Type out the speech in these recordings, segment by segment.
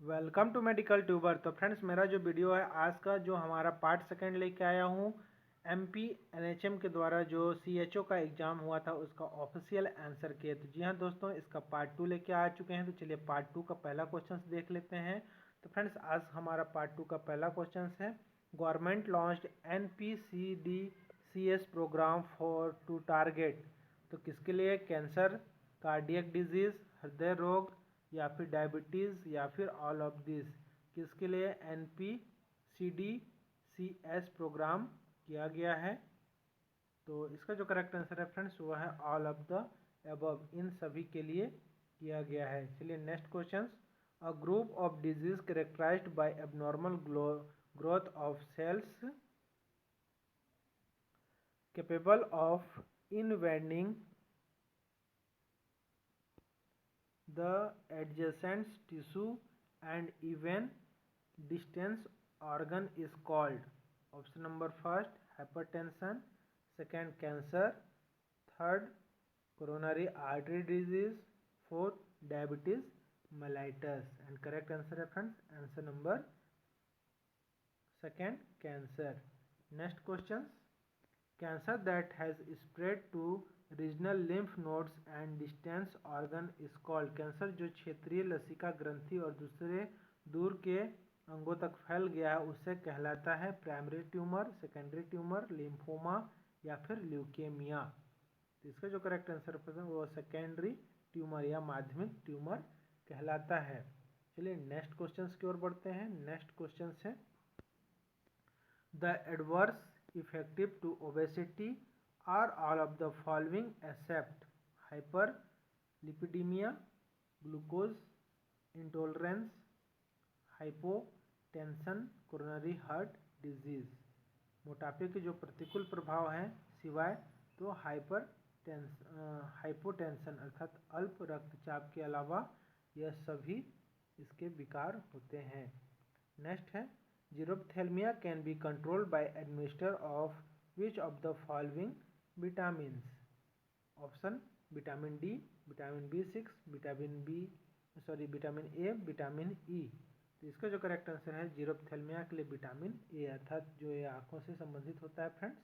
Welcome to medical tuber. तो friends, मेरा जो वीडियो है आज का जो हमारा पार्ट सेकंड लेके आया हूँ एमपी एनएचएम के द्वारा जो सीएचओ का एग्ज़ाम हुआ था उसका ऑफिशियल आंसर के। तो जी हाँ दोस्तों, इसका पार्ट 2 लेके आ चुके हैं। तो चलिए पार्ट 2 का पहला क्वेश्चन देख लेते हैं। तो फ्रेंड्स, आज हमारा पार्ट 2 का पहला क्वेश्चन है government launched NPCDCS programme for to target. तो किसके लिए? कैंसर, कार्डियक डिजीज़, हृदय रोग या फिर डायबिटीज़ या फिर ऑल ऑफ दिस। किसके लिए NPCDCS प्रोग्राम किया गया है? तो इसका जो करेक्ट आंसर है फ्रेंड्स वो है ऑल ऑफ द अबव, इन सभी के लिए किया गया है। चलिए next question. A group of disease characterised by abnormal growth of cells capable of invading the adjacent tissue and even distance organ is called. Option number first hypertension, second cancer, third coronary artery disease, fourth diabetes mellitus. And correct answer है friends, answer number second, cancer. Next questions. Cancer that has spread to regional lymph nodes and distance organ is called. Cancer जो क्षेत्रीय लसिका ग्रंथि और दूसरे दूर के अंगों तक फैल गया है उसे कहलाता है primary tumour, secondary tumour, lymphoma या फिर ल्यूकेमिया। तो इसका जो करेक्ट आंसर है वो सेकेंडरी ट्यूमर या माध्यमिक ट्यूमर कहलाता है। चलिए नेक्स्ट क्वेश्चन की ओर बढ़ते हैं। नेक्स्ट क्वेश्चन है the adverse effective to obesity are all of the following except hyperlipidemia, glucose intolerance, hypotension, coronary heart disease। मोटापे के जो प्रतिकूल प्रभाव हैं सिवाय तो हाइपोटेंशन अर्थात अल्प रक्तचाप के अलावा यह सभी इसके विकार होते हैं। नेक्स्ट है xerophthalmia can be controlled by administer of which of the following vitamins. Option vitamin D, vitamin B6, vitamin A, vitamin E. तो इसका जो करेक्ट आंसर है जीरोप्थेल्मिया के लिए विटामिन ए अर्थात जो ये आँखों से संबंधित होता है फ्रेंड्स।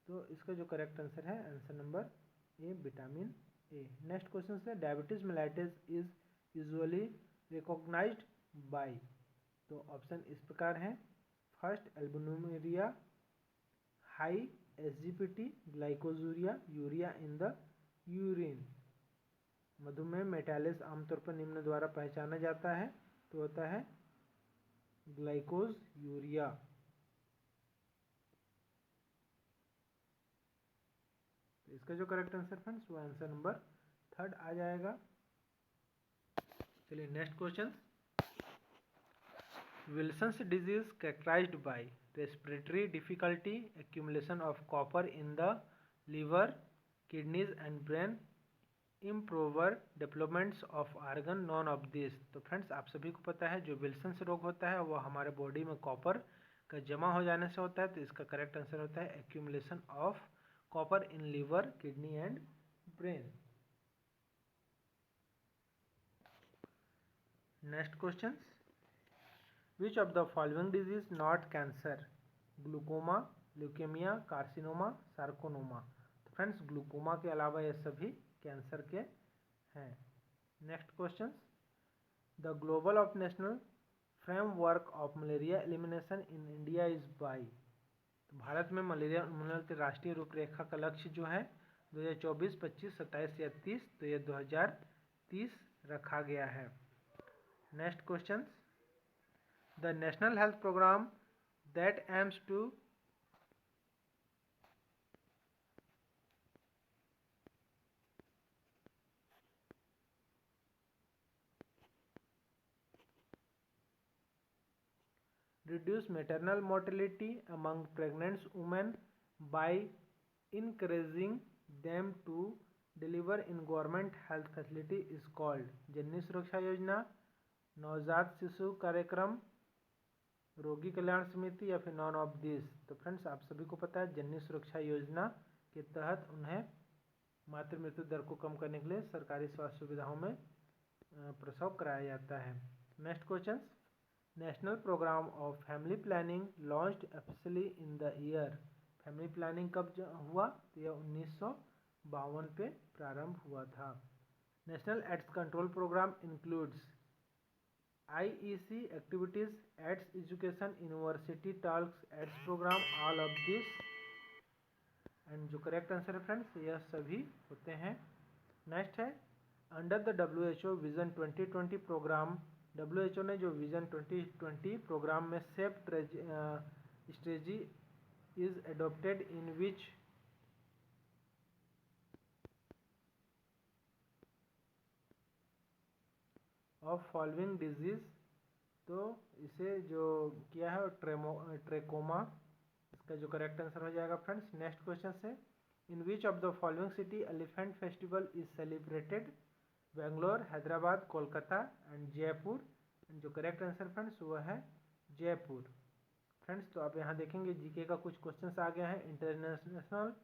तो इसका जो करेक्ट आंसर है answer number A, vitamin A. Next question है diabetes mellitus is usually recognised by. तो ऑप्शन इस प्रकार हैं first albuminuria, high SGPT, glycosuria, urea in the urine. मधुमेह मेटालिस आमतौर पर निम्न द्वारा पहचाना जाता है तो होता है ग्लाइकोज यूरिया। तो इसका जो करेक्ट आंसर फ्रेंड्स वो आंसर नंबर थर्ड आ जाएगा। चलिए next question. Wilson's disease characterised by respiratory difficulty, accumulation of copper in the liver, kidneys and brain, improper developments of organ, none of this। तो friends आप सभी को पता है जो विल्सन्स रोग होता है वो हमारे बॉडी में कॉपर का जमा हो जाने से होता है। तो इसका करेक्ट आंसर होता है accumulation of copper in liver, kidney and brain. Next question which of the following disease not cancer? Glaucoma, leukaemia, carcinoma, sarcoma. तो फ्रेंड्स ग्लूकोमा के अलावा ये सभी कैंसर के हैं। Next question the global of national framework of malaria elimination in India is by. तो भारत में malaria उन्मूलन के राष्ट्रीय रूपरेखा का लक्ष्य जो है 2024, 25, 27 या 30, तो ये 2030 रखा गया है। Next question the national health program that aims to reduce maternal mortality among pregnant women by encouraging them to deliver in government health facility is called जननी सुरक्षा योजना, नवजात शिशु कार्यक्रम, रोगी कल्याण समिति या फिर नॉन ऑफ दिस। तो फ्रेंड्स आप सभी को पता है जननी सुरक्षा योजना के तहत उन्हें मातृ मृत्यु दर को कम करने के लिए सरकारी स्वास्थ्य सुविधाओं में प्रसव कराया जाता है। Next question, national programme of family planning launched officially in the year. Family planning कब हुआ? तो यह 1952 पे प्रारंभ हुआ था। National AIDS control programme includes IEC activities, AIDS education, university talks, AIDS programme, all of this. And जो correct answer है फ्रेंड्स, यह सभी होते हैं। नेक्स्ट है, under the WHO vision 2020 programme, WHO ने जो विजन 2020 प्रोग्राम में safe strategy is adopted in which of following disease, तो इसे जो किया है ट्रेकोमा, इसका जो करेक्ट आंसर हो जाएगा फ्रेंड्स। नेक्स्ट क्वेश्चन है, in which of the following city elephant festival is celebrated? Bangalore, Hyderabad, Kolkata and Jaipur. जो करेक्ट आंसर फ्रेंड्स वो है जयपुर। फ्रेंड्स तो आप यहाँ देखेंगे जीके का कुछ क्वेश्चंस आ गया है। International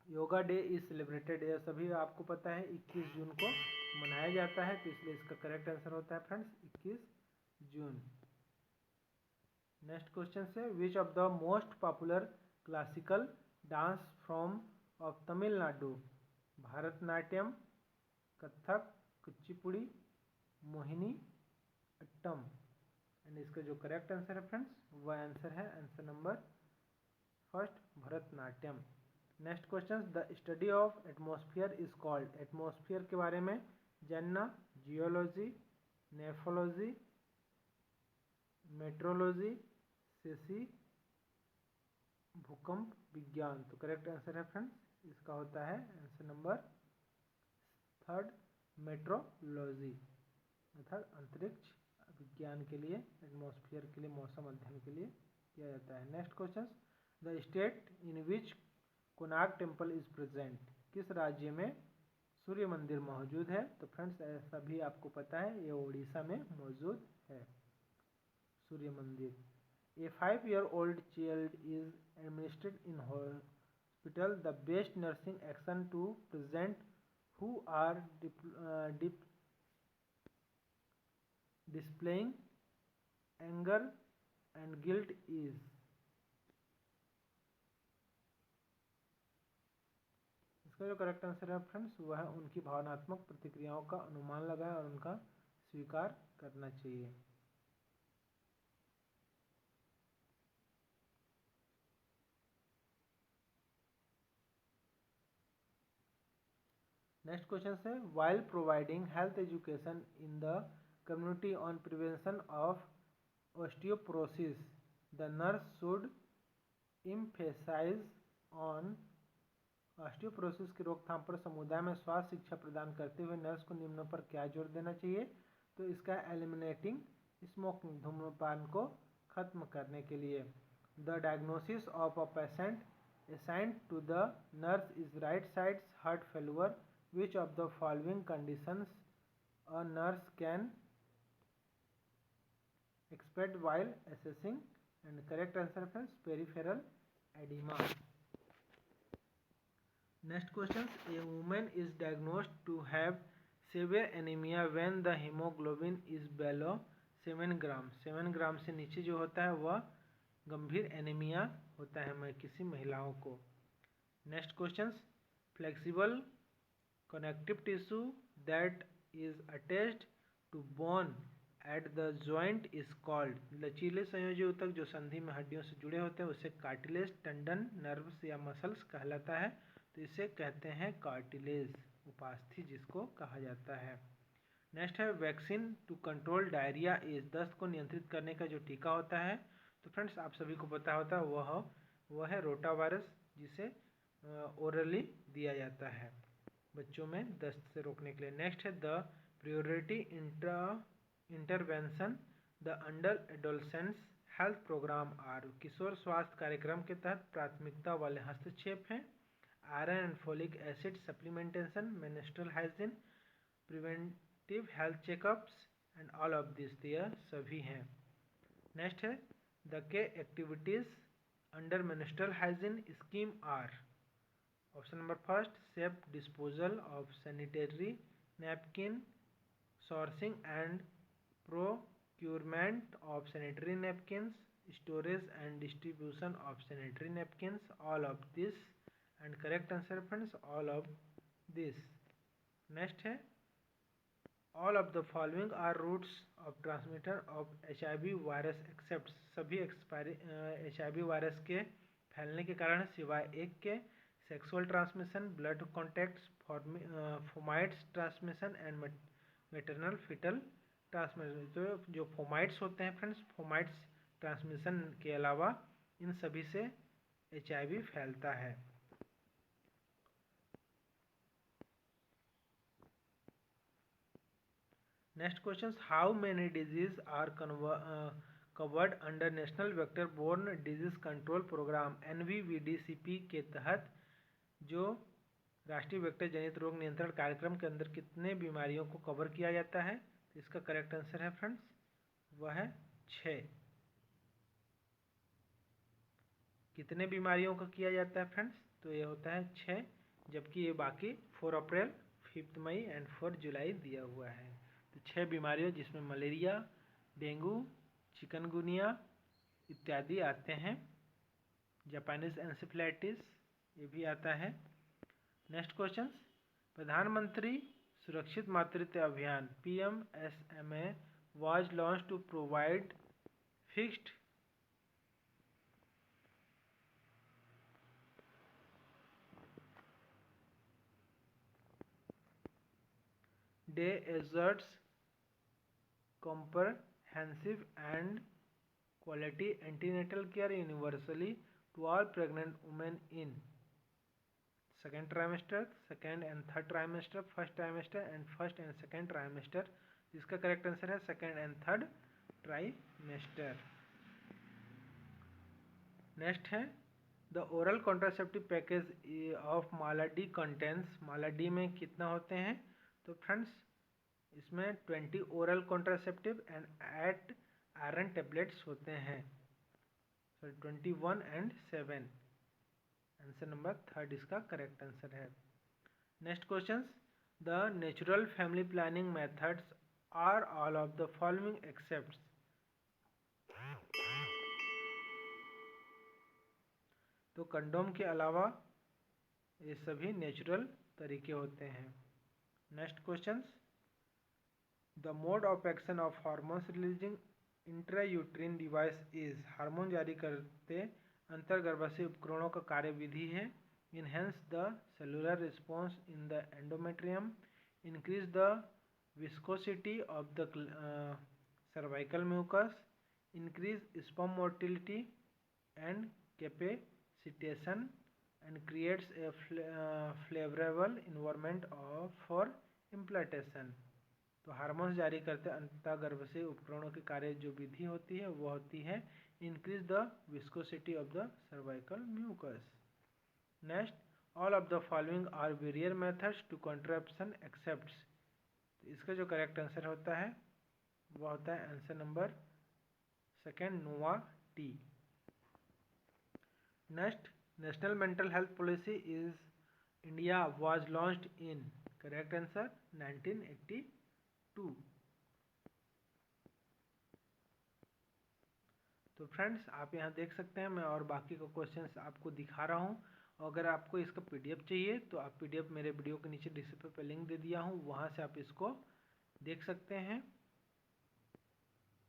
yoga day is celebrated, यह सभी आपको पता है 21 जून को मनाया जाता है, तो इसलिए इसका करेक्ट आंसर होता है फ्रेंड्स 21 जून। नेक्स्ट क्वेश्चन है, which of the most popular classical dance form of Tamil Nadu? Bharatanatyam, Kathak, Kuchipudi, Mohini Attam. And इसका जो करेक्ट आंसर है फ्रेंड्स वह आंसर है answer number first, Bharatanatyam. Next question, the study of atmosphere is called. Atmosphere के बारे में जानना, जियोलॉजी, नेफोलॉजी, मेट्रोलॉजी, सेसी, भूकंप विज्ञान। तो करेक्ट आंसर है फ्रेंड्स इसका होता है आंसर नंबर थर्ड, मेट्रोलॉजी, अर्थात अंतरिक्ष विज्ञान के लिए, एटमॉस्फेयर के लिए, मौसम अध्ययन के लिए किया जाता है। Next question, the state in which Konark temple is present. किस राज्य में सूर्य मंदिर मौजूद है? तो फ्रेंड्स ऐसा भी आपको पता है, ये उड़ीसा में मौजूद है सूर्य मंदिर। A 5-year-old child is administered in hospital the best nursing action to present who are displaying anger and guilt is। इसका जो करेक्ट आंसर है फ्रेंड्स वह है उनकी भावनात्मक प्रतिक्रियाओं का अनुमान लगाएं और उनका स्वीकार करना चाहिए। नेक्स्ट क्वेश्चन है, while providing health education in the community on prevention of osteoporosis, the nurse should emphasize on। Osteoporosis की रोकथाम पर समुदाय में स्वास्थ्य शिक्षा प्रदान करते हुए नर्स को निम्न पर क्या जोर देना चाहिए? तो इसका एलिमिनेटिंग स्मोकिंग, धूम्रपान को खत्म करने के लिए। The diagnosis of a patient assigned to the nurse is right sides heart failure. Which of the following conditions a nurse can expect while assessing? And correct answer is peripheral edema. Next question, a woman is diagnosed to have severe anemia when the hemoglobin is below 7 ग्राम। 7 ग्राम से नीचे जो होता है वह गंभीर anaemia होता है किसी महिलाओं को। Next question, flexible connective tissue that is attached to bone at the joint is called। लचीले संयोजी ऊतक जो संधि में हड्डियों से जुड़े होते हैं उसे कार्टिलेज, टंडन, नर्व्स या मसल्स कहलाता है, तो इसे कहते हैं कार्टिलेज, उपास्थि जिसको कहा जाता है। नेक्स्ट है, vaccine to control diarrhoea is, दस्त को नियंत्रित करने का जो टीका होता है तो फ्रेंड्स आप सभी को पता होता है वह है रोटा वायरस, जिसे ओरली दिया जाता है बच्चों में दस्त से रोकने के लिए। नेक्स्ट है, the priority intervention the under adolescence health programme are. किशोर स्वास्थ्य कार्यक्रम के तहत प्राथमिकता वाले हस्तक्षेप हैं iron and folic acid supplementation, menstrual hygiene, preventive health checkups and all of this, यह सभी हैं। नेक्स्ट है, the key activities under menstrual hygiene scheme are. Option number first, safe disposal of sanitary napkin, sourcing and procurement of sanitary napkins, storage and distribution of sanitary napkins, all of this, and correct answer friends, all of this. Next है, all of the following are routes of transmitter of HIV virus except, सभी HIV virus के फैलने के कारण सिवाय एक के, sexual transmission, blood contacts, fomites transmission and maternal foetal transmission. तो जो फोमाइट्स होते हैं फ्रेंड्स, फोमाइट्स ट्रांसमिशन के अलावा इन सभी से HIV फैलता है। Next question, how many disease are covered under national vector borne disease control programme NVVDCP के तहत, जो राष्ट्रीय वेक्टर जनित रोग नियंत्रण कार्यक्रम के अंदर कितने बीमारियों को कवर किया जाता है? तो इसका करेक्ट आंसर है फ्रेंड्स, वह है 6। कितने बीमारियों का किया जाता है फ्रेंड्स? तो ये होता है 6, जबकि ये बाकी 4 अप्रैल, 5 मई एंड 4 जुलाई दिया हुआ है। तो 6 बीमारियों जिसमें मलेरिया, डेंगू, चिकनगुनिया इत्यादि आते हैं। जापानीज एन्सेफेलाइटिस ये भी आता है। नेक्स्ट क्वेश्चन, प्रधानमंत्री सुरक्षित मातृत्व अभियान PMSMA was launched to provide fixed day asserts comprehensive and quality antenatal care universally to all pregnant women in second trimester, second and third trimester, first trimester and first and second trimester। इसका correct answer है second and third trimester. Next है, the oral contraceptive package of Mala D contains, Mala D में कितना होते हैं? तो friends इसमें 20 oral contraceptive and 8 iron tablets होते हैं। Sorry 21 and 7। Answer number third इसका करेक्ट आंसर है। Next question, the natural family planning methods are all of the following except. तो कंडोम के अलावा ये सभी नेचुरल तरीके होते हैं। Next question, the mode of action of hormones releasing intrauterine device is, hormone जारी करते अंतर्गर्भाशयी उपकरणों का कार्यविधि है enhance the cellular response in the endometrium, increase the viscosity of the cervical mucus, increase sperm motility and capacitation and creates a favorable environment for implantation। तो hormones जारी करते अंतःगर्भाशयी उपकरणों के कार्य जो विधि होती है वो होती है increase the viscosity of the cervical mucus. Next, all of the following are barrier methods to contraception excepts. तो इसका जो करेक्ट आंसर होता है वो होता है answer number second, Nova T. Next, national mental health policy is India was launched in, correct answer 1982। तो friends आप यहाँ देख सकते हैं मैं और बाकी का क्वेश्चंस आपको दिखा रहा हूँ। अगर आपको इसका PDF चाहिए तो आप PDF मेरे वीडियो के नीचे डिस्क्रिप्शन पे लिंक दे दिया हूँ, वहाँ से आप इसको देख सकते हैं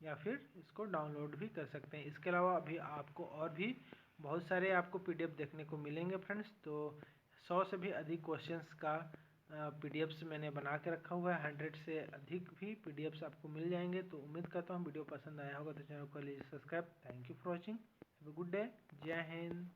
या फिर इसको डाउनलोड भी कर सकते हैं। इसके अलावा अभी आपको और भी बहुत सारे आपको PDF देखने को मिलेंगे फ्रेंड्स। तो 100 से भी अधिक क्वेश्चंस का PDFs मैंने बना के रखा हुआ है, 100 से अधिक भी PDFs आपको मिल जाएंगे। तो उम्मीद करता हूँ वीडियो पसंद आया होगा, तो चैनल को लीजिए subscribe. Thank you for watching, have a good day, जय हिंद।